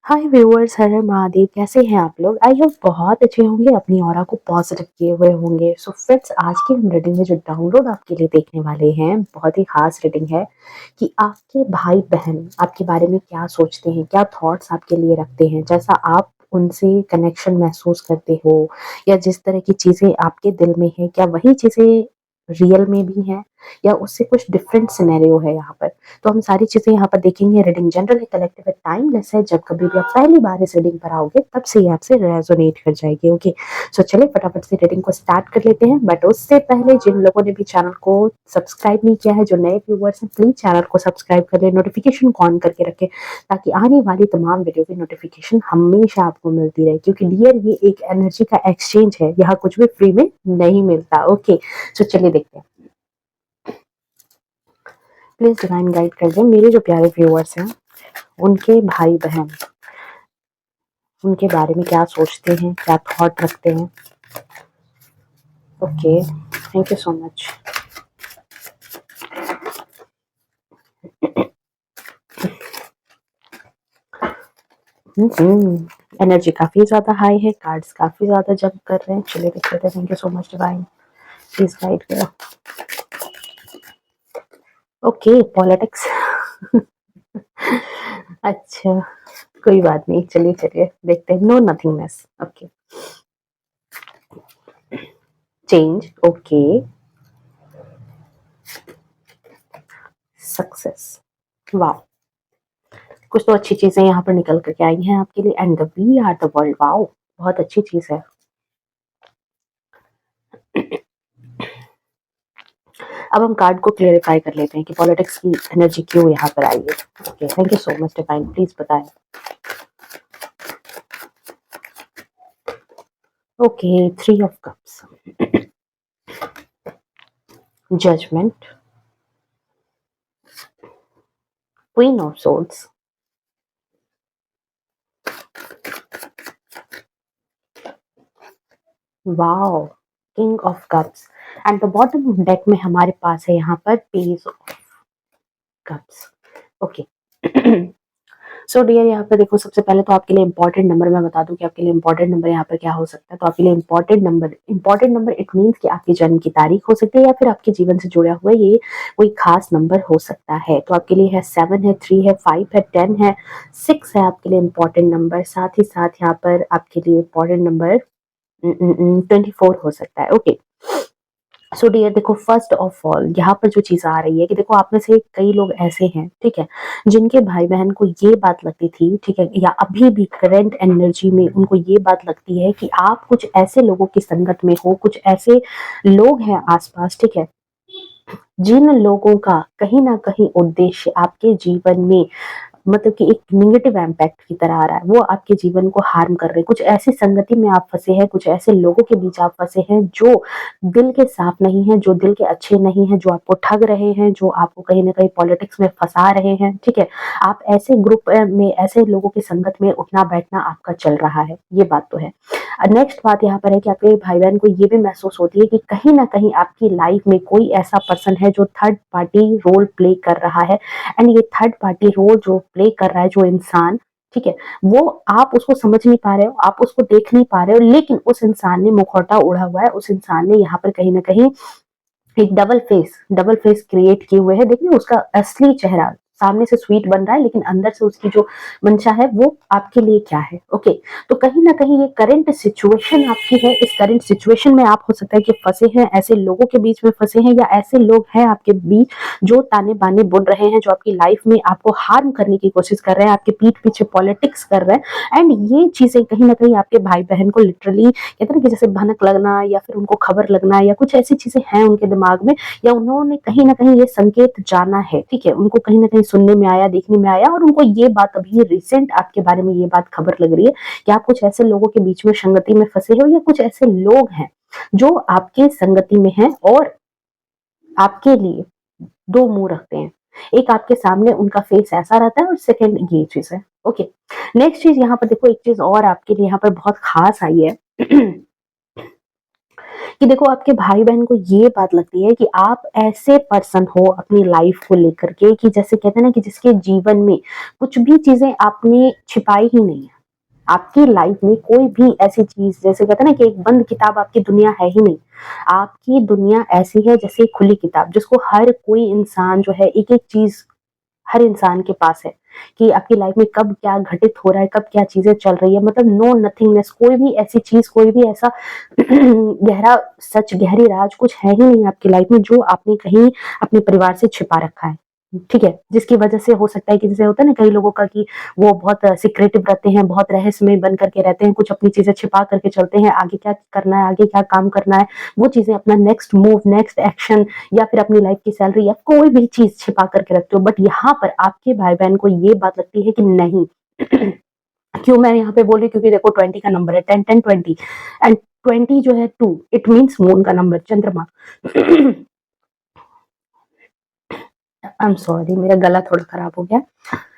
हाय viewers, हर हर महादेव। कैसे हैं आप लोग? आई होप बहुत अच्छे होंगे, अपनी ऑरा को पॉजिटिव किए हुए होंगे। सो फ्रेंड्स, आज की हम रीडिंग में जो डाउनलोड आपके लिए देखने वाले हैं, बहुत ही खास रीडिंग है कि आपके भाई बहन आपके बारे में क्या सोचते हैं, क्या थॉट्स आपके लिए रखते हैं, जैसा आप उनसे कनेक्शन महसूस करते हो या जिस तरह की चीजें आपके दिल में है, क्या वही चीजें रियल में भी हैं या उससे कुछ डिफरेंट सिनेरियो है यहाँ पर। तो हम सारी चीजें यहाँ पर देखेंगे। रीडिंग जनरल है, कलेक्टिव है, टाइमलेस है। जब कभी भी आप पहली बार इस रीडिंग पर आओगे तब से ही आपसे रेजोनेट कर जाएगी। ओके, सो चलिए फटाफट से रीडिंग को स्टार्ट कर लेते हैं। बट उससे पहले जिन लोगों ने भी चैनल को सब्सक्राइब नहीं किया है, जो नए व्यूवर्स हैं, प्लीज चैनल को सब्सक्राइब कर ले, नोटिफिकेशन को ऑन करके रखें ताकि आने वाली तमाम वीडियो की नोटिफिकेशन हमेशा आपको मिलती रहे। क्योंकि डियर, ये एक एनर्जी का एक्सचेंज है, यहाँ कुछ भी फ्री में नहीं मिलता। ओके, सो चलिए देखते हैं। प्लीज डिवाइन गाइड कर दें मेरे जो प्यारे व्यूअर्स हैं, उनके भाई बहन उनके बारे में क्या सोचते हैं, क्या थॉट रखते हैं। Okay, thank you so much. Energy काफी ज्यादा हाई है, कार्ड्स काफी ज्यादा जंप कर रहे हैं। चलिए देख लेते हैं। Thank you so much Divine, please guide करो। Okay, politics. अच्छा, कोई बात नहीं, चलिए चलिए देखते हैं। No nothingness. Okay, change. Okay, success. वाह, कुछ तो अच्छी चीजें यहाँ पर निकल करके आई हैं आपके लिए। And the we are the world. Wow, बहुत अच्छी चीज है। अब हम कार्ड को क्लेरिफाई कर लेते हैं कि पॉलिटिक्स की एनर्जी क्यों यहाँ पर आई है। Okay, thank you so much Divine, please बताएं। Okay, 3 of cups, judgment, queen of swords, wow, king of cups. And the bottom of deck में हमारे पास है यहाँ पर page of cups. Okay, so dear, यहाँ पे देखो, सबसे पहले तो आपके लिए इंपॉर्टेंट नंबर मैं बता दूं कि आपके लिए इंपॉर्टेंट नंबर यहाँ पर क्या हो सकता है। तो आपके लिए इंपॉर्टेंट नंबर इट मीन्स कि आपकी जन्म की तारीख हो सकती है या फिर आपके जीवन से जुड़ा हुआ ये कोई खास नंबर हो सकता है। तो आपके लिए है 7 है, 3 है, 5 है, 10 है, 6 है आपके लिए इंपॉर्टेंट नंबर। साथ ही साथ यहाँ पर आपके लिए इंपॉर्टेंट नंबर 24 हो सकता है। ओके, सो डियर, देखो, फर्स्ट ऑफ ऑल यहाँ पर जो चीज आ रही है कि देखो, आप में से कई लोग ऐसे हैं, ठीक है, जिनके भाई बहन को ये बात लगती थी, ठीक है, या अभी भी करंट एनर्जी में उनको ये बात लगती है कि आप कुछ ऐसे लोगों की संगत में हो, कुछ ऐसे लोग हैं आसपास, ठीक है, जिन लोगों का कहीं ना कहीं उद्देश्य आपके जीवन में, मतलब कि एक नेगेटिव इम्पैक्ट की तरह आ रहा है, वो आपके जीवन को हार्म कर रहे हैं। कुछ ऐसी संगति में आप फंसे हैं, कुछ ऐसे लोगों के बीच आप फंसे हैं जो दिल के साफ नहीं है, जो दिल के अच्छे नहीं है, जो आपको ठग रहे हैं, जो आपको कहीं ना कहीं पॉलिटिक्स में फंसा रहे हैं, ठीक है। आप ऐसे ग्रुप में, ऐसे लोगों की संगत में उठना बैठना आपका चल रहा है, ये बात तो है। नेक्स्ट बात यहाँ पर है कि आपके भाई बहन को ये भी महसूस होती है कि कहीं ना कहीं आपकी लाइफ में कोई ऐसा पर्सन है जो थर्ड पार्टी रोल प्ले कर रहा है। एंड ये थर्ड पार्टी रोल जो प्ले कर रहा है, जो इंसान, ठीक है, वो आप उसको समझ नहीं पा रहे हो, आप उसको देख नहीं पा रहे हो, लेकिन उस इंसान ने मुखौटा ओढ़ा हुआ है। उस इंसान ने यहाँ पर कहीं ना कहीं एक डबल फेस क्रिएट किए हुए है। देखिए, उसका असली चेहरा सामने से स्वीट बन रहा है, लेकिन अंदर से उसकी जो मंशा है वो आपके लिए क्या है। ओके, तो कहीं ना कहीं ये करंट सिचुएशन आपकी है। इस करंट सिचुएशन में आप हो सकता है कि फंसे हैं, ऐसे लोगों के बीच में फंसे हैं, या ऐसे लोग हैं आपके बीच जो ताने बाने बुन रहे हैं, जो आपकी लाइफ में आपको हार्म करने की कोशिश कर रहे हैं, आपके पीठ पीछे पॉलिटिक्स कर रहे हैं। एंड ये चीजें कहीं ना कहीं आपके भाई बहन को लिटरली, कहते हैं ना कि जैसे भनक लगना या फिर उनको खबर लगना, या कुछ ऐसी चीजें हैं उनके दिमाग में, या उन्होंने कहीं ना कहीं ये संकेत जाना है, ठीक है, उनको कहीं ना कहीं सुनने में आया, देखने में आया, और उनको ये बात अभी रिसेंट आपके बारे में ये बात खबर लग रही है कि आप कुछ ऐसे लोगों के बीच में संगति में फंसे हो, या कुछ ऐसे लोग हैं जो आपके संगति में हैं और आपके लिए दो मुंह रखते हैं। एक आपके सामने उनका फेस ऐसा रहता है, और सेकंड ये चीज है। ओके, नेक्स्ट चीज यहाँ पर देखो, एक चीज और आपके लिए यहाँ पर बहुत खास आई है कि देखो आपके भाई-बहन को ये बात लगती है कि आप ऐसे पर्सन हो अपनी लाइफ को लेकर के कि जैसे कहते हैं ना कि जिसके जीवन में कुछ भी चीज़ें आपने छिपाई ही नहीं है। आपकी लाइफ में कोई भी ऐसी चीज़ जैसे कहते हैं ना कि एक बंद किताब आपकी दुनिया है ही नहीं। आपकी दुनिया ऐसी है जैसे एक खुली किताब जिसको हर कोई इंसान जो है एक-एक चीज़ हर इंसान के पास है कि आपकी लाइफ में कब क्या घटित हो रहा है, कब क्या चीज़ें चल रही है, मतलब नो नथिंगनेस, कोई भी ऐसी चीज़, कोई भी ऐसा गहरा सच, गहरी राज कुछ है ही नहीं आपकी लाइफ में जो आपने कहीं अपने परिवार से छिपा रखा है। ठीक है? जिसकी वजह से हो सकता है कि जैसे होता है ना कई लोगों का कि वो बहुत सीक्रेटिव रहते हैं, बहुत रहस्यमय बन करके रहते हैं, कुछ अपनी चीज़ें छिपा करके चलते हैं, आगे क्या करना है, आगे क्या काम करना है, वो चीज़ें अपना नेक्स्ट मूव, नेक्स्ट एक्शन या फिर अपनी लाइफ की सैलरी या कोई भी चीज़ छिपा करके रखते हो। बट यहाँ पर आपके भाई-बहन को ये बात लगती है कि नहीं क्यों मैं यहाँ पे बोल रही हूँ क्योंकि देखो 20 का नंबर है 10, 10, 20 एंड 20 जो है 2 इट मीन्स मून का नंबर चंद्रमा। आई एम सॉरी मेरा गला थोड़ा खराब हो गया।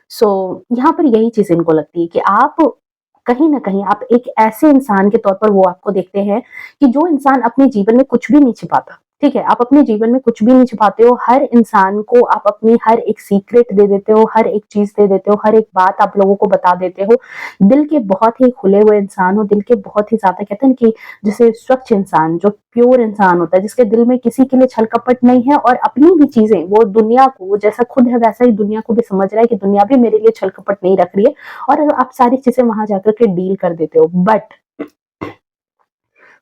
सो यहाँ पर यही चीज़ इनको लगती है कि आप कहीं न कहीं आप एक ऐसे इंसान के तौर पर वो आपको देखते हैं कि जो इंसान अपने जीवन में कुछ भी नहीं छिपाता, ठीक है? आप अपने जीवन में कुछ भी नहीं छिपाते हो, हर इंसान को आप अपनी हर एक सीक्रेट दे देते हो, हर एक चीज़ दे देते हो, हर एक बात आप लोगों को बता देते हो। दिल के बहुत ही खुले हुए इंसान हो, दिल के बहुत ही ज़्यादा कहते हैं ना कि जैसे स्वच्छ इंसान, जो प्योर इंसान होता है, जिसके दिल में किसी के लिए छल-कपट नहीं है और अपनी भी चीज़ें वो दुनिया को वो जैसा खुद है वैसा ही दुनिया को भी समझ रहा है कि दुनिया भी मेरे लिए छल-कपट नहीं रख रही है और आप सारी चीज़ें वहाँ जाकर के डील कर देते हो।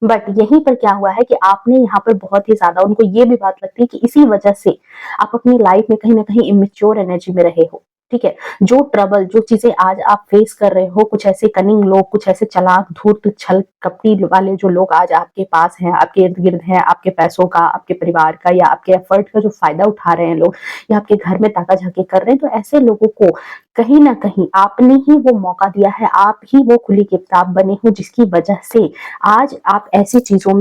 बट यहीं पर क्या हुआ है कि आपने यहाँ पर बहुत ही ज़्यादा उनको ये भी बात लगती है कि इसी वजह से आप अपनी लाइफ में कहीं न कहीं इमैच्योर एनर्जी में रहे हो, ठीक है? जो ट्रबल, जो चीज़ें आज आप फेस कर रहे हो, कुछ ऐसे कनिंग लोग, कुछ ऐसे चालाक, धूर्त, छल कपटी वाले जो लोग आज आपके पास हैं, आपके इर्द-गिर्द हैं, आपके पैसों का, आपके परिवार का या आपके एफर्ट का जो फ़ायदा उठा रहे हैं लोग या आपके घर में ताका-झाकी कर रहे हैं, तो ऐसे लोगों को कहीं न कहीं आपने ही वो मौका दिया है, आप ही वो खुली किताब बने हो जिसकी वजह से आज आप ऐसी चीज़ों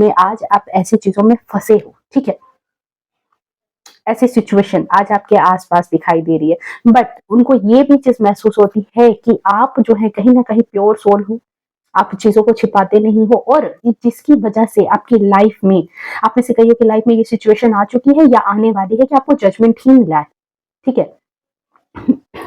में फँसे हो, ठीक है? ऐसी सिचुएशन आज आपके आस-पास दिखाई दे रही है। बट उनको ये भी चीज़ महसूस होती है कि आप जो है कहीं न कहीं प्योर सोल हो, आप चीज़ों को छिपाते नहीं हो और जिसकी वजह से आपकी लाइफ में आप में से कइयों की लाइफ में ये सिचुएशन आ चुकी है या आने वाली है कि आपको जजमेंट ही मिला है, ठीक है?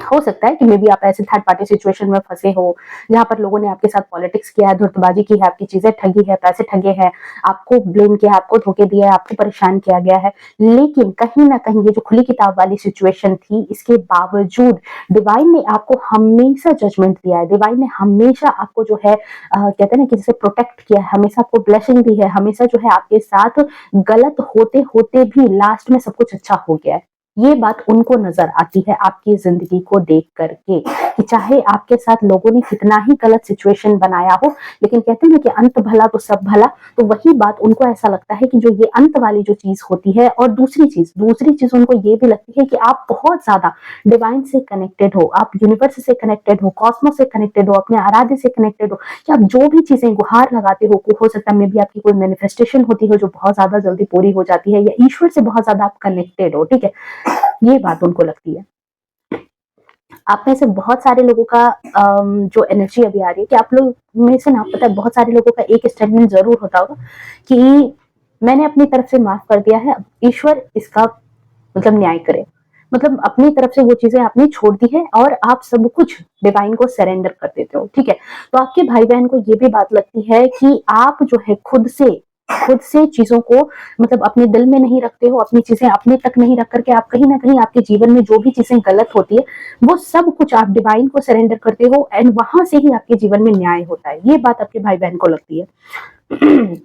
हो सकता है कि मे बी आप ऐसे थर्ड पार्टी सिचुएशन में फँसे हो, जहाँ पर लोगों ने आपके साथ पॉलिटिक्स किया है, धोखेबाजी की है, आपकी चीज़ें ठगी है, पैसे ठगे हैं, आपको ब्लेम किया है, आपको धोखे दिया है, आपको परेशान किया गया है। लेकिन कहीं न कहीं ये जो खुली किताब वाली सिचुएशन थी, इसके बावजूद डिवाइन ने आपको हमेशा जजमेंट दिया है, डिवाइन ने हमेशा आपको जो है कहते हैं ना कि जैसे प्रोटेक्ट किया है, हमेशा आपको ब्लेसिंग दी है, हमेशा जो है आपके साथ गलत होते-होते भी लास्ट में सब कुछ अच्छा हो गया है। ये बात उनको नज़र आती है आपकी ज़िंदगी को देख कर के, कि चाहे आपके साथ लोगों ने कितना ही गलत सिचुएशन बनाया हो, लेकिन कहते हैं ना कि अंत भला तो सब भला, तो वही बात उनको ऐसा लगता है कि जो ये अंत वाली जो चीज़ होती है और दूसरी चीज़ उनको ये भी लगती है कि आप बहुत ज़्यादा डिवाइन से कनेक्टेड हो, आप यूनिवर्स से कनेक्टेड हो, कॉस्मोस से कनेक्टेड हो, अपने आराध्य से कनेक्टेड हो, कि आप जो भी चीज़ें गुहार लगाते हो सकता है मे बी आपकी कोई मैनिफेस्टेशन होती हो जो बहुत ज़्यादा जल्दी पूरी हो जाती है या ईश्वर से बहुत ज़्यादा आप कनेक्टेड हो, ठीक है? ये बात उनको लगती है। आप में से बहुत सारे लोगों का जो एनर्जी अभी आ रही है कि आप लोग में से ना पता है बहुत सारे लोगों का एक स्टेटमेंट ज़रूर होता होगा कि मैंने अपनी तरफ से माफ़ कर दिया है, अब ईश्वर इसका मतलब न्याय करे। मतलब अपनी तरफ से वो चीज़ें आपने छोड़ दी है और आप सब कुछ डिवाइन को सरेंडर कर देते हो, ठीक है? तो आपके भाई-बहन को ये भी बात लगती है कि आप जो है खुद से चीज़ों को मतलब अपने दिल में नहीं रखते हो, अपनी चीज़ें अपने तक नहीं रख कर के आप कहीं न कहीं आपके जीवन में जो भी चीज़ें गलत होती है, वो सब कुछ आप डिवाइन को सरेंडर करते हो एंड वहाँ से ही आपके जीवन में न्याय होता है। ये बात आपके भाई-बहन को लगती है।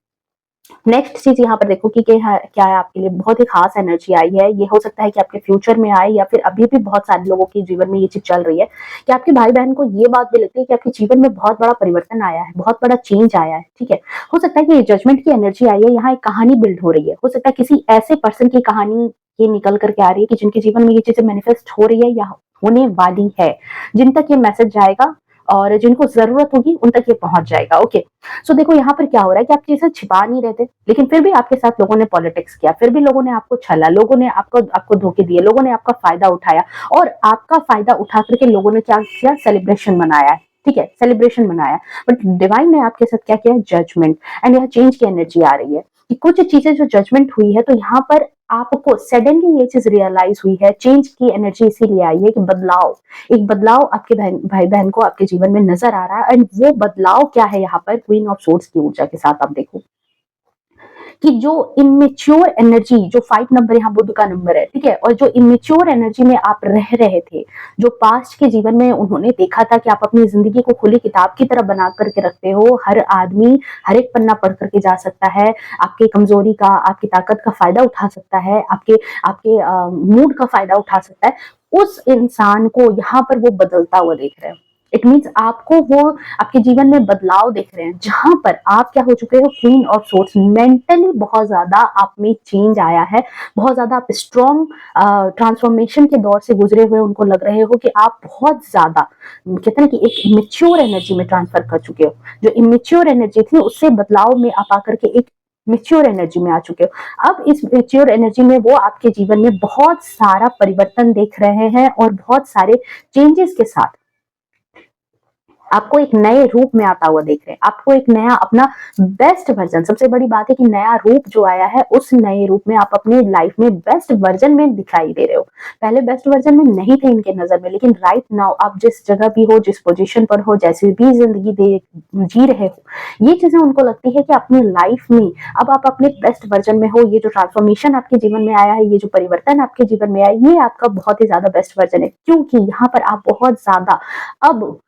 नेक्स्ट चीज़ यहाँ पर देखो कि क्या है आपके लिए बहुत ही खास एनर्जी आई है। ये हो सकता है कि आपके फ्यूचर में आए या फिर अभी भी बहुत सारे लोगों के जीवन में ये चीज़ चल रही है कि आपके भाई-बहन को ये बात भी लगती है कि आपके जीवन में बहुत बड़ा परिवर्तन आया है, बहुत बड़ा चेंज आया है, ठीक है? हो सकता है कि जजमेंट की एनर्जी आई है, यहाँ एक कहानी बिल्ड हो रही है। हो सकता है किसी ऐसे पर्सन की कहानी ये निकल कर के आ रही है कि जिनके जीवन में ये चीज़ें मैनिफेस्ट हो रही है या होने वाली है, जिन तक ये मैसेज जाएगा और जिनको ज़रूरत होगी उन तक ये पहुँच जाएगा, ओके? सो देखो यहाँ पर क्या हो रहा है कि आप चीज़ें छिपा नहीं रहे थे, लेकिन फिर भी आपके साथ लोगों ने पॉलिटिक्स किया, फिर भी लोगों ने आपको छला, लोगों ने आपको आपको धोखे दिए, लोगों ने आपका फ़ायदा उठाया और आपका फ़ायदा उठा कर के लोगों ने क्या किया सेलिब्रेशन मनाया है, ठीक है? सेलिब्रेशन मनाया, बट डिवाइन ने आपके साथ क्या किया जजमेंट एंड यहाँ चेंज की एनर्जी आ रही है। कि कुछ चीजें जो जजमेंट हुई है, तो यहाँ पर आपको सडनली ये चीज रियलाइज हुई है, चेंज की एनर्जी इसीलिए आई है कि बदलाव, एक बदलाव आपके भाई बहन को आपके जीवन में नजर आ रहा है। एंड वो बदलाव क्या है, यहाँ पर क्वीन ऑफ सोर्ड्स की ऊर्जा के साथ आप देखो कि जो इमेच्योर एनर्जी, जो 5 नंबर यहाँ बुध का नंबर है, ठीक है, और जो इमेच्योर एनर्जी में आप रह रहे थे, जो पास्ट के जीवन में उन्होंने देखा था कि आप अपनी जिंदगी को खुली किताब की तरह बना करके रखते हो, हर आदमी हर एक पन्ना पढ़ करके जा सकता है, आपकी कमजोरी का, आपकी ताकत का फायदा उठा सकता है, आपके आपके मूड का फायदा उठा सकता है, उस इंसान को यहाँ पर वो बदलता हुआ देख रहे हैं। इट मीन्स आपको वो आपके जीवन में बदलाव देख रहे हैं, जहां पर आप क्या हो चुके हो, क्वीन ऑफ सोर्ड्स, मेंटली बहुत ज्यादा आप में चेंज आया है, बहुत ज्यादा आप स्ट्रॉन्ग ट्रांसफॉर्मेशन के दौर से गुजरे हुए उनको लग रहे हो कि आप बहुत ज्यादा कहते हैं कि एक मेच्योर एनर्जी में ट्रांसफर कर चुके हो, जो इमेच्योर एनर्जी थी उससे बदलाव में आप आकर के एक मेच्योर एनर्जी में आ चुके हो। अब इस मेच्योर एनर्जी में वो आपके जीवन में बहुत सारा परिवर्तन देख रहे हैं और बहुत सारे चेंजेस के साथ आपको एक नए रूप में आता हुआ देख रहे हैं, आपको एक नया अपना बेस्ट वर्जन, सबसे बड़ी बात है कि नया रूप जो आया है, उस नए रूप में आप अपनी लाइफ में बेस्ट वर्जन में दिखाई दे रहे हो। पहले बेस्ट वर्जन में नहीं थे इनके नजर में, लेकिन राइट नाउ आप जिस जगह भी हो, जिस पोजीशन पर हो, जैसी भी जिंदगी जी रहे हो, ये चीजें उनको लगती है कि अपनी लाइफ में अब आप अपने बेस्ट वर्जन में हो। ये जो ट्रांसफॉर्मेशन आपके जीवन में आया है, ये जो परिवर्तन आपके जीवन में आया, ये आपका बहुत ही ज्यादा बेस्ट वर्जन है, क्योंकि यहाँ पर आप बहुत ज्यादा अब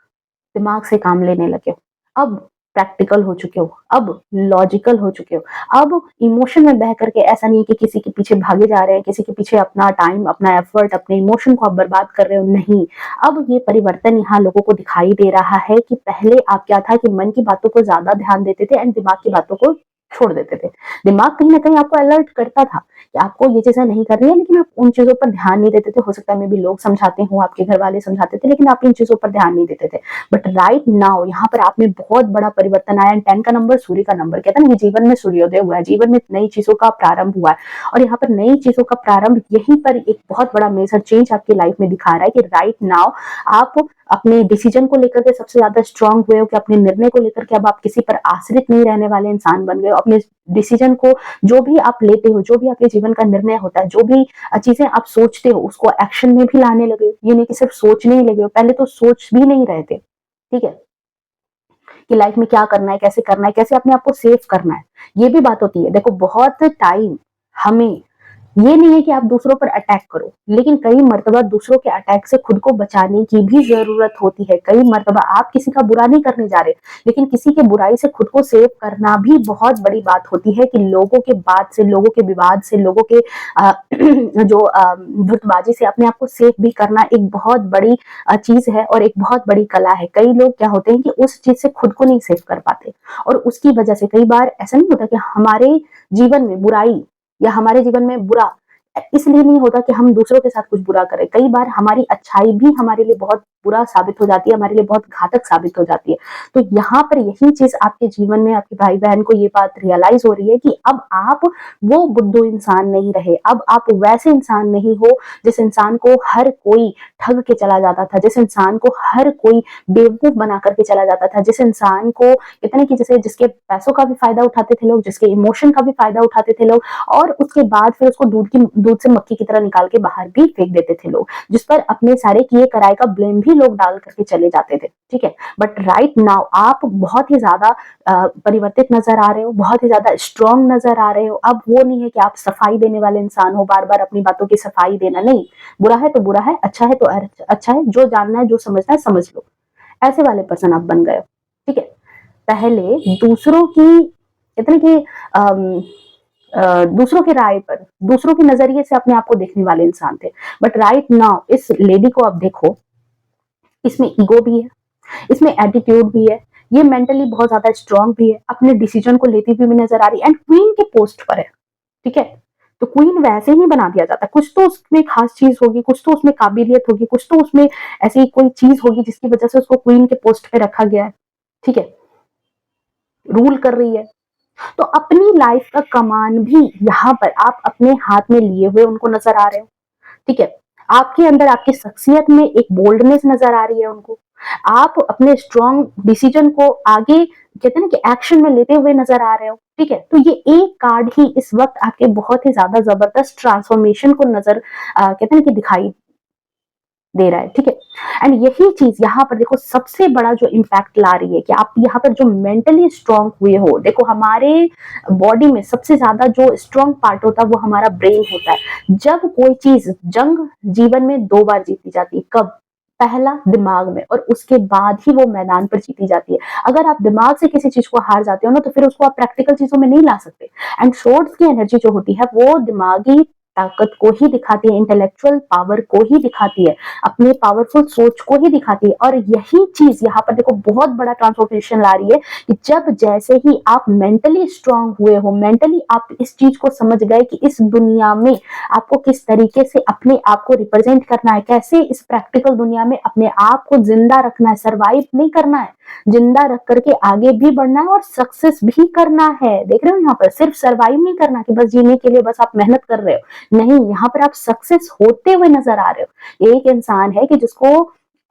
दिमाग से काम लेने लगे हो, अब प्रैक्टिकल हो चुके हो, अब लॉजिकल हो चुके हो, अब इमोशन में बह करके ऐसा नहीं है कि किसी के पीछे भागे जा रहे हैं, किसी के पीछे अपना टाइम, अपना एफर्ट, अपने इमोशन को आप बर्बाद कर रहे हो, नहीं। अब ये परिवर्तन यहाँ लोगों को दिखाई दे रहा है कि पहले आप क्या था कि मन की बातों को ज्यादा ध्यान देते थे एंड दिमाग की बातों को छोड़ देते थे। दिमाग कहीं ना कहीं आपको अलर्ट करता था कि आपको ये चीजें नहीं करनी है, लेकिन आप उन चीजों पर ध्यान नहीं देते थे। हो सकता है मे भी लोग समझाते हो, आपके घर वाले समझाते थे, लेकिन आप इन चीजों पर ध्यान नहीं देते थे। बट राइट नाउ यहाँ पर आप में बहुत बड़ा परिवर्तन आया। 10 का नंबर सूर्य का नंबर, कहता है ना, जीवन में सूर्योदय हुआ है, जीवन में नई चीजों का प्रारंभ हुआ है, और यहाँ पर नई चीजों का प्रारंभ यहीं पर एक बहुत बड़ा मेजर चेंज आपकी लाइफ में दिखा रहा है कि राइट नाउ आप अपने डिसीजन को लेकर के सबसे ज्यादा स्ट्रांग हुए हो, कि अपने निर्णय को लेकर के अब आप किसी पर आश्रित नहीं रहने वाले इंसान बन गए हो। अपने डिसीजन को, जो भी आप लेते हो, जो भी आपके जीवन का निर्णय होता है, जो भी चीजें आप सोचते हो, उसको एक्शन में भी लाने लगे हो। ये नहीं कि सिर्फ सोचने ही लगे हो, पहले तो सोच भी नहीं रहे थे, ठीक है, कि लाइफ में क्या करना है, कैसे अपने आप को सेव करना है, ये भी बात होती है। देखो, बहुत टाइम हमें ये नहीं है कि आप दूसरों पर अटैक करो, लेकिन कई मर्तबा दूसरों के अटैक से खुद को बचाने की भी जरूरत होती है। कई मर्तबा आप किसी का बुरा नहीं करने जा रहे, लेकिन किसी के बुराई से खुद को सेव करना भी बहुत बड़ी बात होती है, कि लोगों के बात से, लोगों के विवाद से, लोगों के जो धुतबाजी से अपने आप को सेव भी करना एक बहुत बड़ी चीज है और एक बहुत बड़ी कला है। कई लोग क्या होते हैं कि उस चीज से खुद को नहीं सेव कर पाते, और उसकी वजह से कई बार ऐसा नहीं होता कि हमारे जीवन में बुराई या हमारे जीवन में बुरा इसलिए नहीं होता कि हम दूसरों के साथ कुछ बुरा करें। कई बार हमारी अच्छाई भी हमारे लिए बहुत बुरा साबित हो जाती है, हमारे लिए बहुत घातक साबित हो जाती है। तो यहाँ पर यही चीज आपके जीवन में आपके भाई बहन को ये बात रियलाइज हो रही है कि अब आप वो बुद्धू इंसान नहीं रहे, अब आप वैसे इंसान नहीं हो जिस इंसान को हर कोई ठग के चला जाता था, जिस इंसान को हर कोई बेवकूफ बना करके चला जाता था, जिस इंसान को इतने की जैसे जिसके पैसों का भी फायदा उठाते थे लोग, जिसके इमोशन का भी फायदा उठाते थे लोग, और उसके बाद फिर उसको दूध से मक्खी की तरह निकाल के बाहर भी फेंक देते थे लोग, जिस पर अपने सारे किए कराए का ब्लेम भी लोग डाल करके चले जाते थे, ठीक है। बट राइट नाउ आप बहुत ही ज्यादा परिवर्तित नजर आ रहे हो, बहुत ही ज्यादा स्ट्रांग नजर आ रहे हो। अब वो नहीं है कि आप सफाई देने वाले इंसान हो, बार बार अपनी बातों की सफाई देना, नहीं। बुरा है तो बुरा है, अच्छा है तो अच्छा है, जो जानना है, जो समझना है समझ लो, ऐसे वाले पर्सन आप बन गए हो, ठीक है। पहले दूसरों की इतने की दूसरों के राय पर, दूसरों के नजरिए से अपने आप को देखने वाले इंसान थे। बट राइट नाउ इस लेडी को आप देखो, इसमें ईगो भी है, इसमें एटीट्यूड भी है, ये मेंटली बहुत ज्यादा स्ट्रांग भी है, अपने डिसीजन को लेती हुई भी नजर आ रही है, एंड क्वीन के पोस्ट पर है, ठीक है। तो क्वीन वैसे ही नहीं बना दिया जाता, कुछ तो उसमें खास चीज होगी, कुछ तो उसमें काबिलियत होगी, कुछ तो उसमें ऐसी कोई चीज होगी जिसकी वजह से उसको क्वीन के पोस्ट पे रखा गया है, ठीक है, रूल कर रही है। तो अपनी लाइफ का कमान भी यहाँ पर आप अपने हाथ में लिए हुए उनको नजर आ रहे हो, ठीक है। आपके अंदर, आपकी शख्सियत में एक बोल्डनेस नजर आ रही है उनको। आप अपने स्ट्रॉन्ग डिसीजन को आगे कहते हैं ना कि एक्शन में लेते हुए नजर आ रहे हो, ठीक है। तो ये एक कार्ड ही इस वक्त आपके बहुत ही ज्यादा जबरदस्त ट्रांसफॉर्मेशन को नजर कहते हैं ना कि दिखाई दे रहा है, ठीक है। एंड यही चीज यहाँ पर देखो सबसे बड़ा जो इम्पैक्ट ला रही है कि आप यहाँ पर जो मेंटली स्ट्रांग हुए हो। देखो हमारे बॉडी में सबसे ज्यादा जो स्ट्रांग पार्ट होता है वो हमारा ब्रेन होता है। जब कोई चीज जंग जीवन में 2 बार जीती जाती है, कब? पहला दिमाग में, और उसके बाद ही वो मैदान पर जीती जाती है। अगर आप दिमाग से किसी चीज को हार जाते हो ना, तो फिर उसको आप प्रैक्टिकल चीजों में नहीं ला सकते। एंड शॉर्ट्स की एनर्जी जो होती है वो दिमागी ताकत को ही दिखाती है, इंटेलेक्चुअल पावर को ही दिखाती है, अपने पावरफुल सोच को ही दिखाती है। और यही चीज यहाँ पर देखो बहुत बड़ा ट्रांसफॉर्मेशन ला रही है कि जब जैसे ही आप मेंटली स्ट्रांग हुए हो, मेंटली आप इस चीज को समझ गए कि इस दुनिया में आपको किस तरीके से अपने आप को रिप्रेजेंट करना है, कैसे इस प्रैक्टिकल दुनिया में अपने आप को जिंदा रखना है, सरवाइव नहीं करना है, जिंदा रख करके आगे भी बढ़ना है और सक्सेस भी करना है। देख रहे हो यहाँ पर सिर्फ सरवाइव नहीं करना कि बस जीने के लिए बस आप मेहनत कर रहे हो, नहीं, यहाँ पर आप सक्सेस होते हुए नजर आ रहे हो। एक इंसान है कि जिसको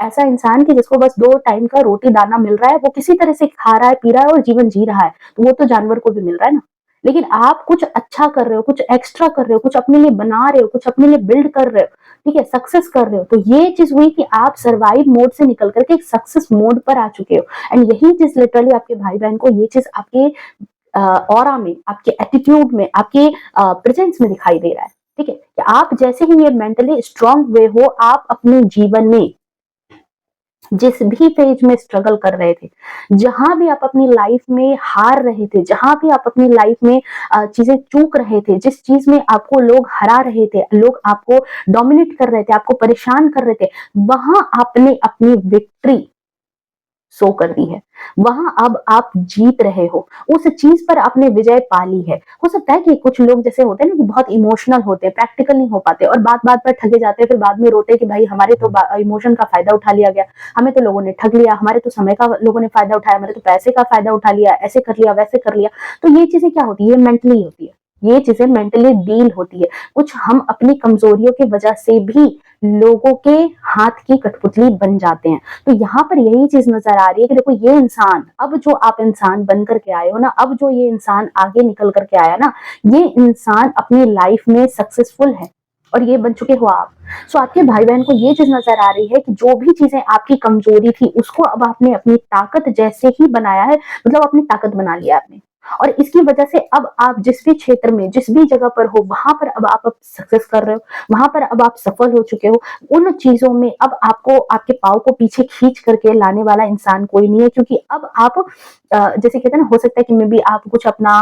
ऐसा इंसान कि जिसको बस 2 टाइम का रोटी दाना मिल रहा है, वो किसी तरह से खा रहा है, पी रहा है और जीवन जी रहा है, तो वो तो जानवर को भी मिल रहा है ना। लेकिन आप कुछ अच्छा कर रहे हो, कुछ एक्स्ट्रा कर रहे हो, कुछ अपने लिए बना रहे हो, कुछ अपने लिए बिल्ड कर रहे हो, ठीक है, सक्सेस कर रहे हो। तो ये चीज हुई कि आप सर्वाइव मोड से निकल करके एक सक्सेस मोड पर आ चुके हो। एंड यही चीज लिटरली आपके भाई बहन को ये चीज आपके ऑरा में, आपके एटीट्यूड में, आपके प्रेजेंस में दिखाई दे रहा है, ठीक है। कि आप जैसे ही ये मेंटली स्ट्रांग हुए हो, आप अपने जीवन में जिस भी फेज में स्ट्रगल कर रहे थे, जहां भी आप अपनी लाइफ में हार रहे थे, जहां भी आप अपनी लाइफ में चीजें चूक रहे थे, जिस चीज में आपको लोग हरा रहे थे, लोग आपको डोमिनेट कर रहे थे, आपको परेशान कर रहे थे, वहां आपने अपनी विक्ट्री शो कर दी है। वहां अब आप जीत रहे हो, उस चीज पर आपने विजय पा ली है। हो सकता है कि कुछ लोग जैसे होते हैं ना कि बहुत इमोशनल होते हैं, प्रैक्टिकल नहीं हो पाते और बात बात पर ठगे जाते हैं, फिर बाद में रोते हैं कि भाई हमारे तो इमोशन का फायदा उठा लिया गया, हमें तो लोगों ने ठग लिया, हमारे तो समय का लोगों ने फायदा उठाया, हमारे तो पैसे का फायदा उठा लिया, ऐसे कर लिया, वैसे कर लिया। तो ये चीजें क्या होती है, मेंटली होती है, ये चीजें मेंटली डील होती है। कुछ हम अपनी कमजोरियों की वजह से भी लोगों के हाथ की कठपुतली बन जाते हैं। तो यहाँ पर यही चीज नजर आ रही है कि देखो ये इंसान, अब जो आप इंसान बन करके आए हो ना, अब जो ये इंसान आगे निकल करके आया ना, ये इंसान अपनी लाइफ में सक्सेसफुल है और ये बन चुके हो आप। सो आपके भाई बहन को ये चीज नजर आ रही है कि जो भी चीजें आपकी कमजोरी थी उसको अब आपने अपनी ताकत जैसे ही बनाया है, मतलब अपनी ताकत बना लिया आपने। और इसकी वजह से अब आप जिस भी क्षेत्र में, जिस भी जगह पर हो, वहां पर अब सक्सेस कर रहे हो, वहां पर अब आप सफल हो चुके हो। उन चीजों में अब आपको आपके पाँव को पीछे खींच करके लाने वाला इंसान कोई नहीं है, क्योंकि अब आप जैसे कहते हैं ना, हो सकता है कि मे बी आप कुछ अपना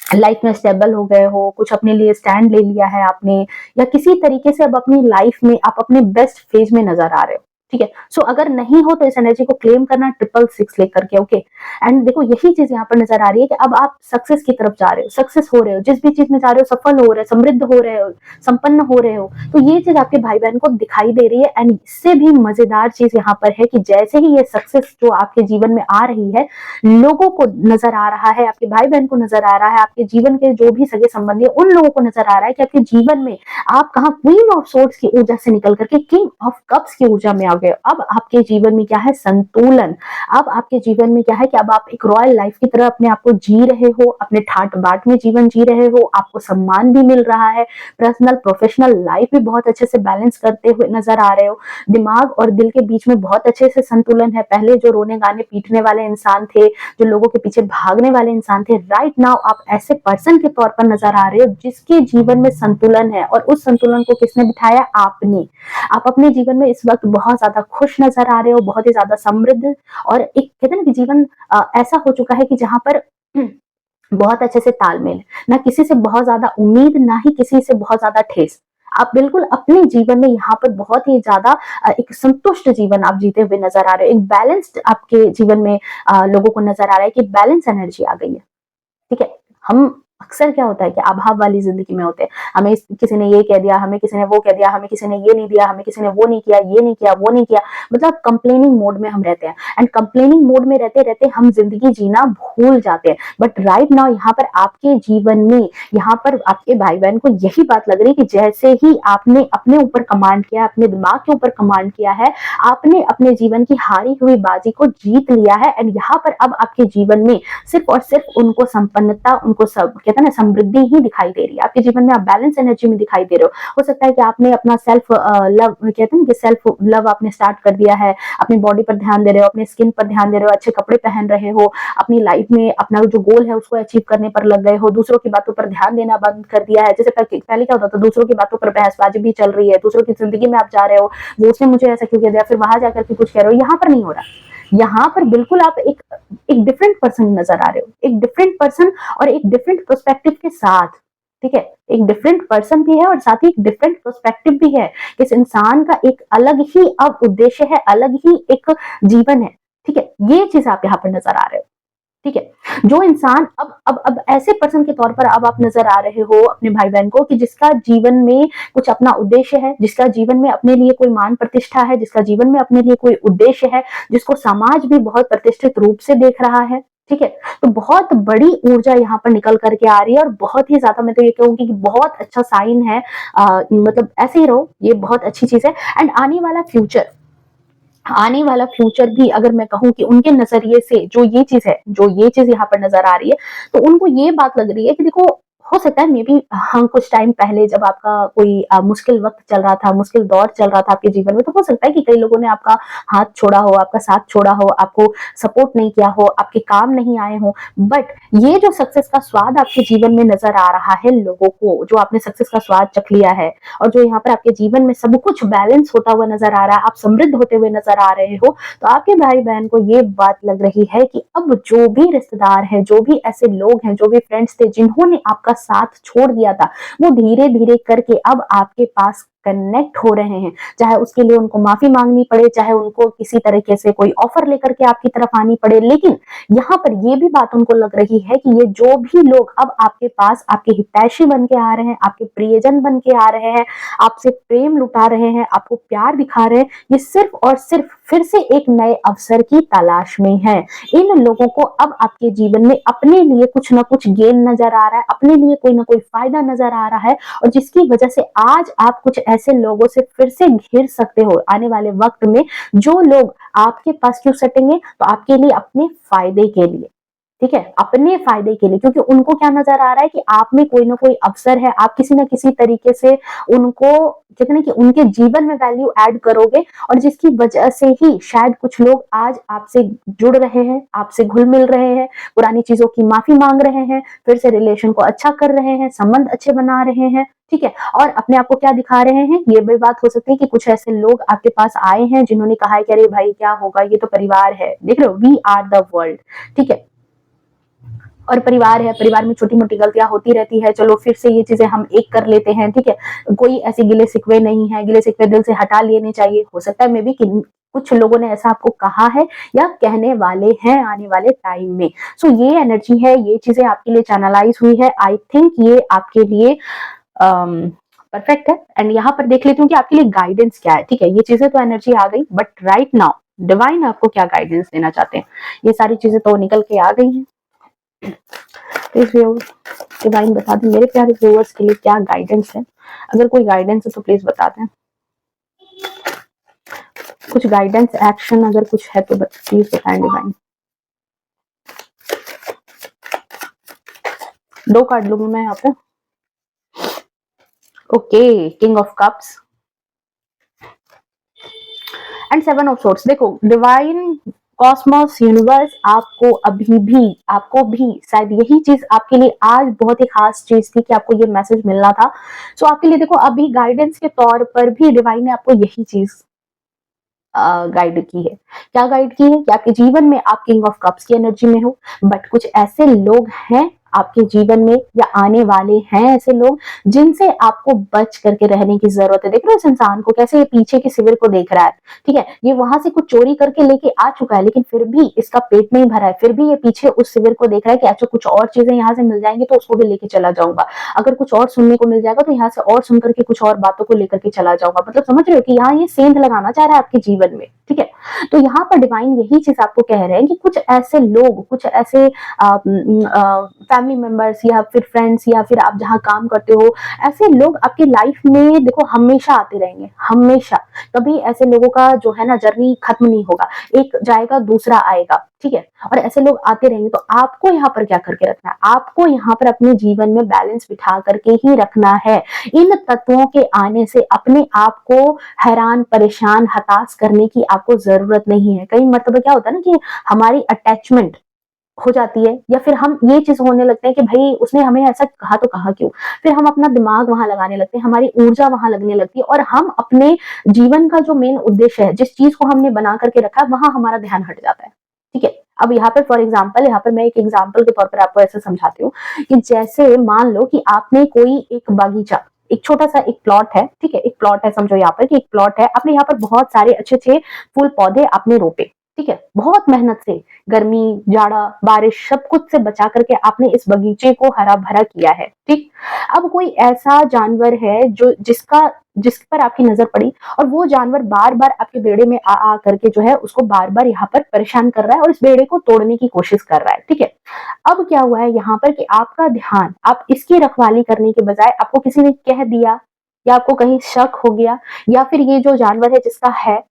लाइफ में स्टेबल हो गए हो, कुछ अपने लिए स्टैंड ले लिया है आपने, या किसी तरीके से अब अपनी लाइफ में आप अपने बेस्ट फेज में नजर आ रहे हो, ठीक है। सो अगर नहीं हो तो इस एनर्जी को क्लेम करना 666 लेकर के, ओके। एंड देखो यही चीज यहाँ पर नजर आ रही है कि अब आप सक्सेस की तरफ जा रहे हो, सक्सेस हो रहे हो, जिस भी चीज में जा रहे हो सफल हो रहे हो, समृद्ध हो रहे हो, संपन्न हो रहे हो। तो ये चीज आपके भाई बहन को दिखाई दे रही है। एंड इससे भी मजेदार चीज यहाँ पर है कि जैसे ही ये सक्सेस जो आपके जीवन में आ रही है, लोगों को नजर आ रहा है, आपके भाई बहन को नजर आ रहा है, आपके जीवन के जो भी सगे संबंधी है उन लोगों को नजर आ रहा है कि आपके जीवन में आप कहा क्वीन ऑफ सोर्ड्स की ऊर्जा से निकल करके किंग ऑफ कप्स की ऊर्जा में आ गए। अब आपके जीवन में क्या है, संतुलन। अब आपके जीवन में क्या है कि अब आप एक रॉयल लाइफ की तरह अपने आप को जी रहे हो, अपने ठाट बाट में जीवन जी रहे हो, आपको सम्मान भी मिल रहा है, पर्सनल प्रोफेशनल लाइफ भी बहुत अच्छे से बैलेंस करते हुए नजर आ रहे हो, दिमाग और दिल के बीच में बहुत अच्छे से संतुलन है। पहले जो रोने गाने पीटने वाले इंसान थे, जो लोगों के पीछे भागने वाले इंसान थे, राइट नाउ आप ऐसे पर्सन के तौर पर नजर आ रहे हो जिसके जीवन में संतुलन है। और उस संतुलन को किसने बिठाया, आपने। आप अपने जीवन में इस वक्त बहुत ज्यादा खुश नजर आ रहे हो, बहुत ही ज्यादा समृद्ध, और एक कहते हैं ना कि जीवन ऐसा हो चुका है कि जहां पर बहुत अच्छे से तालमेल, ना किसी से बहुत ज्यादा उम्मीद, ना ही किसी से बहुत ज्यादा ठेस। आप बिल्कुल अपने जीवन में यहाँ पर बहुत ही ज्यादा एक संतुष्ट जीवन आप जीते हुए नजर आ रहे हो। एक बैलेंस्ड आपके जीवन में लोगों को नजर आ रहा है कि बैलेंस एनर्जी आ गई है, ठीक है। हम अक्सर क्या होता है कि अभाव वाली जिंदगी में होते हैं, हमें किसी ने ये कह दिया, हमें किसी ने वो कह दिया, हमें किसी ने ये नहीं दिया, हमें किसी ने वो नहीं किया, ये नहीं किया, वो नहीं किया, मतलब कंप्लेनिंग मोड में हम रहते हैं। एंड कंप्लेनिंग मोड में रहते रहते हम जिंदगी जीना भूल जाते हैं। बट राइट नाउ यहाँ पर आपके जीवन में, यहाँ पर आपके भाई बहन को यही बात लग रही है कि जैसे ही आपने अपने ऊपर कमांड किया, अपने दिमाग के ऊपर कमांड किया है, आपने अपने जीवन की हारी हुई बाजी को जीत लिया है। एंड यहाँ पर अब आपके जीवन में सिर्फ और सिर्फ उनको संपन्नता, उनको सब कहते हैं ना समृद्धि ही दिखाई दे रही है। आपके जीवन में आप बैलेंस एनर्जी में दिखाई दे रहे हो सकता है कि आपने अपना सेल्फ लव कहते हैं ना कि सेल्फ लव आपने स्टार्ट कर दिया है, अपनी बॉडी पर ध्यान दे रहे हो, अपने स्किन पर ध्यान दे रहे हो, अच्छे कपड़े पहन रहे हो, अपनी लाइफ में अपना जो गोल है उसको अचीव करने पर लग गए हो, दूसरों की बातों पर ध्यान देना बंद कर दिया है। जैसे पहले क्या होता था, दूसरों की बातों पर बहसबाजी भी चल रही है, दूसरों की जिंदगी में आप जा रहे हो, वो उसने मुझे ऐसा क्यों कह दिया, फिर वहां जाकर के कुछ कह रहे हो। यहाँ पर नहीं हो रहा, यहाँ पर बिल्कुल आप एक डिफरेंट पर्सन नजर आ रहे हो, एक डिफरेंट पर्सन और एक डिफरेंट पर्सपेक्टिव के साथ। ठीक है, एक डिफरेंट पर्सन भी है और साथ ही एक डिफरेंट पर्सपेक्टिव भी है। इस इंसान का एक अलग ही अब उद्देश्य है, अलग ही एक जीवन है। ठीक है, ये चीज आप यहाँ पर नजर आ रहे हो। ठीक है, जो इंसान अब ऐसे पर्सन के तौर पर अब आप नजर आ रहे हो अपने भाई बहन को कि जिसका जीवन में कुछ अपना उद्देश्य है, जिसका जीवन में अपने लिए कोई मान प्रतिष्ठा है, जिसका जीवन में अपने लिए कोई उद्देश्य है, जिसको समाज भी बहुत प्रतिष्ठित रूप से देख रहा है। ठीक है, तो बहुत बड़ी ऊर्जा यहाँ पर निकल करके आ रही है और बहुत ही ज्यादा, मैं तो ये कहूंगी कि बहुत अच्छा साइन है। मतलब ऐसे ही रहो, ये बहुत अच्छी चीज है। एंड आने वाला फ्यूचर भी अगर मैं कहूँ कि उनके नजरिए से जो ये चीज है, जो ये चीज यहाँ पर नजर आ रही है, तो उनको ये बात लग रही है कि देखो, हो सकता है मे बी हाँ कुछ टाइम पहले जब आपका कोई मुश्किल वक्त चल रहा था, मुश्किल दौर चल रहा था आपके जीवन में, तो हो सकता है कि कई लोगों ने आपका हाथ छोड़ा हो, आपका साथ छोड़ा हो, आपको सपोर्ट नहीं किया हो, आपके काम नहीं आए हो। बट ये जो सक्सेस का स्वाद आपके जीवन में नजर आ रहा है लोगों को, जो आपने सक्सेस का स्वाद चख लिया है और जो यहाँ पर आपके जीवन में सब कुछ बैलेंस होता हुआ नजर आ रहा है, आप समृद्ध होते हुए नजर आ रहे हो, तो आपके भाई बहन को ये बात लग रही है कि अब जो भी रिश्तेदार हैं, जो भी ऐसे लोग हैं, जो भी फ्रेंड्स थे जिन्होंने आपका साथ छोड़ दिया था, वो धीरे धीरे करके अब आपके पास कनेक्ट हो रहे हैं। चाहे उसके लिए उनको माफी मांगनी पड़े, चाहे उनको किसी तरीके से कोई ऑफर लेकर के आपकी तरफ आनी पड़े, लेकिन यहाँ पर ये भी बात उनको लग रही है कि ये जो भी लोग अब आपके पास आपके हितैषी बन के आ रहे हैं, आपके प्रियजन बन के आ रहे हैं, आपसे प्रेम लुटा रहे हैं, आपको प्यार दिखा रहे हैं, ये सिर्फ और सिर्फ फिर से एक नए अवसर की तलाश में है। इन लोगों को अब आपके जीवन में अपने लिए कुछ ना कुछ गेन नजर आ रहा है, अपने लिए कोई ना कोई फायदा नजर आ रहा है, और जिसकी वजह से आज आप कुछ ऐसे लोगों से फिर से घिर सकते हो आने वाले वक्त में, जो लोग आपके पास क्यों सटेंगे, तो आपके लिए अपने फायदे के लिए। ठीक है, अपने फायदे के लिए, क्योंकि उनको क्या नजर आ रहा है कि आप में कोई ना कोई अवसर है, आप किसी ना किसी तरीके से उनको कहते हैं कि उनके जीवन में वैल्यू ऐड करोगे, और जिसकी वजह से ही शायद कुछ लोग आज आपसे जुड़ रहे हैं, आपसे घुल मिल रहे हैं, पुरानी चीजों की माफी मांग रहे हैं, फिर से रिलेशन को अच्छा कर रहे हैं, संबंध अच्छे बना रहे हैं। ठीक है, और अपने आप को क्या दिखा रहे हैं, ये भी बात हो सकती है कि कुछ ऐसे लोग आपके पास आए हैं जिन्होंने कहा है कि अरे भाई क्या होगा, ये तो परिवार है, देख रहे हो, वी आर द वर्ल्ड। ठीक है, और परिवार है, परिवार में छोटी मोटी गलतियां होती रहती है, चलो फिर से ये चीजें हम एक कर लेते हैं। ठीक है, कोई ऐसे गिले शिकवे नहीं है, गिले शिकवे दिल से हटा लेने चाहिए। हो सकता है मे बी कुछ लोगों ने ऐसा आपको कहा है या कहने वाले हैं आने वाले टाइम में। सो ये एनर्जी है, ये चीजें आपके लिए चैनलाइज हुई है। आई थिंक ये आपके लिए परफेक्ट है। एंड यहाँ पर देख लेती हूँ कि आपके लिए गाइडेंस क्या है। ठीक है, ये चीजें तो एनर्जी आ गई, बट राइट नाउ डिवाइन आपको क्या गाइडेंस देना चाहते हैं, ये सारी चीजें तो निकल के आ गई हैं। प्लीज डिवाइन बता दें मेरे प्यारे व्यूअर्स के लिए क्या गाइडेंस है। अगर कोई गाइडेंस है तो प्लीज बता दें, कुछ गाइडेंस एक्शन अगर कुछ है तो प्लीज बताएं डिवाइन। 2 कार्ड लूंगी मैं यहाँ पे। Okay, king of cups and 7 of swords. देखो, डिवाइन कॉस्मोस यूनिवर्स आपको भी शायद यही चीज आपके लिए आज बहुत ही खास चीज थी कि आपको ये मैसेज मिलना था। सो आपके लिए देखो, अभी गाइडेंस के तौर पर भी डिवाइन ने आपको यही चीज गाइड की है। क्या गाइड की है कि आपके जीवन में आप किंग ऑफ कप्स की एनर्जी में हो, बट कुछ ऐसे लोग हैं आपके जीवन में या आने वाले हैं ऐसे लोग जिनसे आपको बच करके रहने की जरूरत है। देख रहे हो इस इंसान को कैसे ये पीछे के शिविर को देख रहा है, ठीक है, ये वहां से कुछ चोरी करके लेके आ चुका है लेकिन फिर भी इसका पेट नहीं भरा है, फिर भी ये पीछे उस शिविर को देख रहा है कि अच्छा कुछ और चीजें यहाँ से मिल जाएंगी तो उसको भी लेके चला जाऊंगा, अगर कुछ और सुनने को मिल जाएगा तो यहाँ से और सुन करके कुछ और बातों को लेकर के चला जाऊंगा। मतलब समझ रहे हो कि यहाँ ये सेंध लगाना चाह रहा है आपके जीवन में, ठीक है। तो यहाँ पर डिवाइन यही चीज आपको कह रहे हैं कि कुछ ऐसे लोग, कुछ ऐसे फैमिली मेंबर्स या फिर फ्रेंड्स या फिर आप जहाँ काम करते हो, ऐसे लोग आपकी लाइफ में देखो हमेशा आते रहेंगे, हमेशा। कभी ऐसे लोगों का जो है ना जर्नी खत्म नहीं होगा, एक जाएगा दूसरा आएगा, ठीक है, और ऐसे लोग आते रहेंगे। तो आपको यहाँ पर क्या करके रखना है, आपको यहाँ पर अपने जीवन में बैलेंस बिठा करके ही रखना है। इन तत्वों के आने से अपने आप को हैरान, परेशान, हताश करने की आपको जरूरत नहीं है। कई मरतबा क्या होता है ना कि हमारी अटैचमेंट हो जाती है या फिर हम ये चीज होने लगते हैं कि भाई उसने हमें ऐसा कहा तो कहा क्यों, फिर हम अपना दिमाग वहां लगाने लगते हैं, हमारी ऊर्जा वहां लगने लगती है और हम अपने जीवन का जो मेन उद्देश्य है, जिस चीज को हमने बना करके रखा है, वहां हमारा ध्यान हट जाता है, ठीक है। अब यहाँ पर फॉर एग्जाम्पल, यहाँ पर मैं एक एग्जाम्पल के तौर पर आपको ऐसे समझाती हूँ कि जैसे मान लो कि आपने कोई एक बागीचा, एक छोटा सा एक प्लॉट है, ठीक है, एक प्लॉट है, समझो यहाँ पर कि एक प्लॉट है, आपने यहाँ पर बहुत सारे अच्छे अच्छे फूल पौधे आपने रोपे, ठीक है, बहुत मेहनत से, गर्मी, जाड़ा, बारिश सब कुछ से बचा करके आपने इस बगीचे को हरा भरा किया है, ठीक। अब कोई ऐसा जानवर है जो जिस पर आपकी नजर पड़ी और वो जानवर बार बार आपके बेड़े में आ करके जो है उसको बार बार यहाँ पर परेशान कर रहा है और इस बेड़े को तोड़ने की कोशिश कर रहा है, ठीक है। अब क्या हुआ है यहाँ पर कि आपका ध्यान, आप इसकी रखवाली करने के बजाय आपको किसी ने कह दिया या आपको कहीं शक हो गया या फिर ये जो जानवर है जिसका है,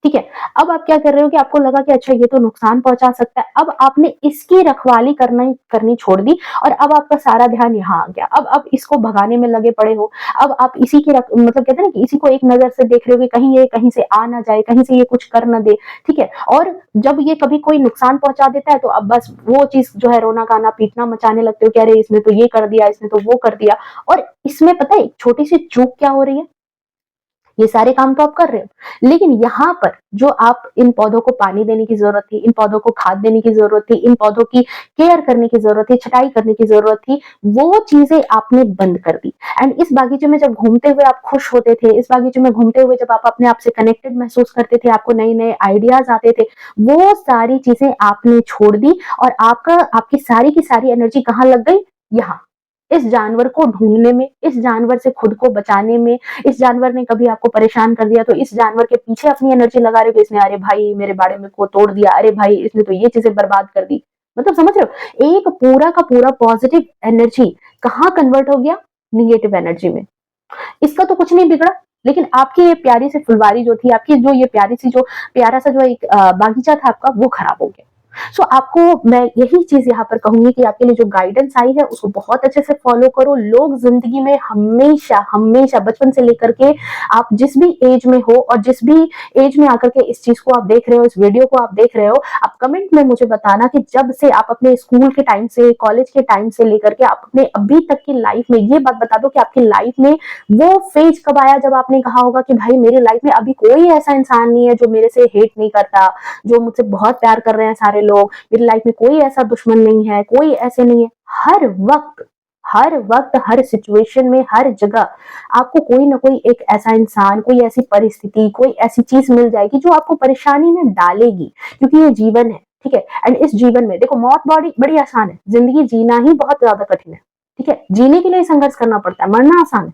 ठीक है, अब आप क्या कर रहे हो कि आपको लगा कि अच्छा ये तो नुकसान पहुंचा सकता है, अब आपने इसकी रखवाली करनी छोड़ दी और अब आपका सारा ध्यान यहाँ आ गया, अब इसको भगाने में लगे पड़े हो। अब आप इसी की मतलब कहते हैं ना कि इसी को एक नजर से देख रहे हो कि कहीं ये कहीं से आ ना जाए, कहीं से ये कुछ कर ना दे, ठीक है। और जब ये कभी कोई नुकसान पहुंचा देता है तो अब बस वो चीज जो है रोना गाना पीटना मचाने लगते हो कि अरे इसने तो ये कर दिया, इसने तो वो कर दिया। और इसमें पता है छोटी सी चूक क्या हो रही है, ये सारे काम तो आप कर रहे हो लेकिन यहाँ पर जो आप इन पौधों को पानी देने की जरूरत थी, इन पौधों को खाद देने की जरूरत थी, इन पौधों की केयर करने की जरूरत थी, छटाई करने की जरूरत थी, वो चीजें आपने बंद कर दी। एंड इस बागीचे में जब घूमते हुए आप खुश होते थे, इस बागीचे में घूमते हुए जब आप अपने आप से कनेक्टेड महसूस करते थे, आपको नए नए आइडियाज आते थे, वो सारी चीजें आपने छोड़ दी और आपकी सारी की सारी एनर्जी कहाँ लग गई, यहाँ, इस जानवर को ढूंढने में, इस जानवर से खुद को बचाने में। इस जानवर ने कभी आपको परेशान कर दिया तो इस जानवर के पीछे अपनी एनर्जी लगा रहे हो, इसने अरे भाई मेरे बाड़े में को तोड़ दिया, अरे भाई इसने तो ये चीजें बर्बाद कर दी। मतलब समझ रहे हो, एक पूरा का पूरा पॉजिटिव एनर्जी कहाँ कन्वर्ट हो गया, निगेटिव एनर्जी में। इसका तो कुछ नहीं बिगड़ा लेकिन आपकी ये प्यारी सी फुलवारी जो थी, आपकी जो ये प्यारी सी जो प्यारा सा जो एक बागीचा था आपका, वो खराब हो गया। सो आपको मैं यही चीज यहाँ पर कहूंगी कि आपके लिए जो गाइडेंस आई है उसको बहुत अच्छे से फॉलो करो। लोग जिंदगी में हमेशा हमेशा बचपन से लेकर के आप जिस भी एज में हो और जिस भी एज में आकर के इस चीज को आप देख रहे हो, इस वीडियो को आप देख रहे हो, आप कमेंट में मुझे बताना कि जब से आप अपने स्कूल के टाइम से, कॉलेज के टाइम से लेकर के आप अपने अभी तक की लाइफ में, ये बात बता दो कि आपकी लाइफ में वो फेज कब आया जब आपने कहा होगा कि भाई मेरी लाइफ में अभी कोई ऐसा इंसान नहीं है जो मेरे से हेट नहीं करता, जो मुझसे बहुत प्यार कर रहे हैं सारे लोग, मेरी लाइफ में कोई ऐसा दुश्मन नहीं है, कोई ऐसे नहीं है। हर वक्त हर सिचुएशन में, हर जगह आपको कोई ना कोई एक ऐसा इंसान, कोई ऐसी परिस्थिति, कोई ऐसी चीज मिल जाएगी जो आपको परेशानी में डालेगी, क्योंकि ये जीवन है, ठीक है। एंड इस जीवन में देखो मौत बड़ी बड़ी आसान है, जिंदगी जीना ही बहुत ज्यादा कठिन है, ठीक है। जीने के लिए संघर्ष करना पड़ता है, मरना आसान है,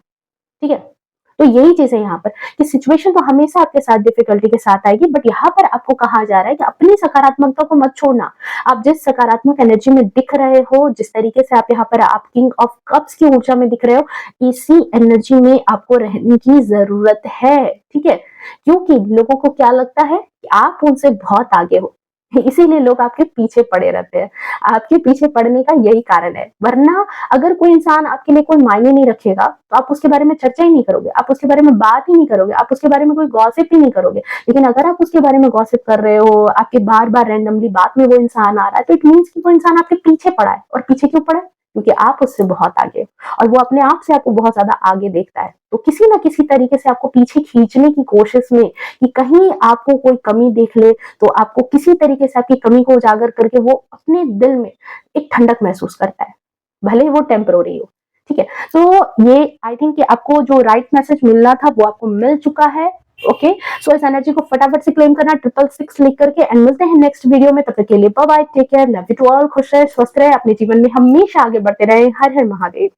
ठीक है। तो यही चीज है यहाँ पर कि सिचुएशन तो हमेशा आपके साथ डिफिकल्टी के साथ आएगी, बट यहाँ पर आपको कहा जा रहा है कि अपनी सकारात्मकता को मत छोड़ना। आप जिस सकारात्मक एनर्जी में दिख रहे हो, जिस तरीके से आप यहाँ पर आप किंग ऑफ कप्स की ऊर्जा में दिख रहे हो, इसी एनर्जी में आपको रहने की जरूरत है, ठीक है। क्योंकि लोगों को क्या लगता है कि आप उनसे बहुत आगे हो, इसीलिए लोग आपके पीछे पड़े रहते हैं। आपके पीछे पड़ने का यही कारण है, वरना अगर कोई इंसान आपके लिए कोई मायने नहीं रखेगा तो आप उसके बारे में चर्चा ही नहीं करोगे, आप उसके बारे में बात ही नहीं करोगे, आप उसके बारे में कोई गॉसिप ही नहीं करोगे। लेकिन अगर आप उसके बारे में गॉसिप कर रहे हो, आपके बार बार रैंडमली बात में वो इंसान आ रहा है, तो इट मीन्स कि वो इंसान आपके पीछे पड़ा है। और पीछे क्यों पड़ा है, क्योंकि आप उससे बहुत आगे हो और वो अपने आप से आपको बहुत ज्यादा आगे देखता है। तो किसी ना किसी तरीके से आपको पीछे खींचने की कोशिश में कि कहीं आपको कोई कमी देख ले, तो आपको किसी तरीके से आपकी कमी को उजागर करके वो अपने दिल में एक ठंडक महसूस करता है। भले ही वो टेम्पररी हो, ठीक है। तो ये आई थिंक कि आपको जो राइट मैसेज मिलना था वो आपको मिल चुका है। ओके, सो इस एनर्जी को फटाफट से क्लेम करना 666 लिख करके, एंड मिलते हैं नेक्स्ट वीडियो में। तब तक के लिए bye bye, take care, love you to all, खुश रहे, स्वस्थ रहे, अपने जीवन में हमेशा आगे बढ़ते रहे। हर हर महादेव।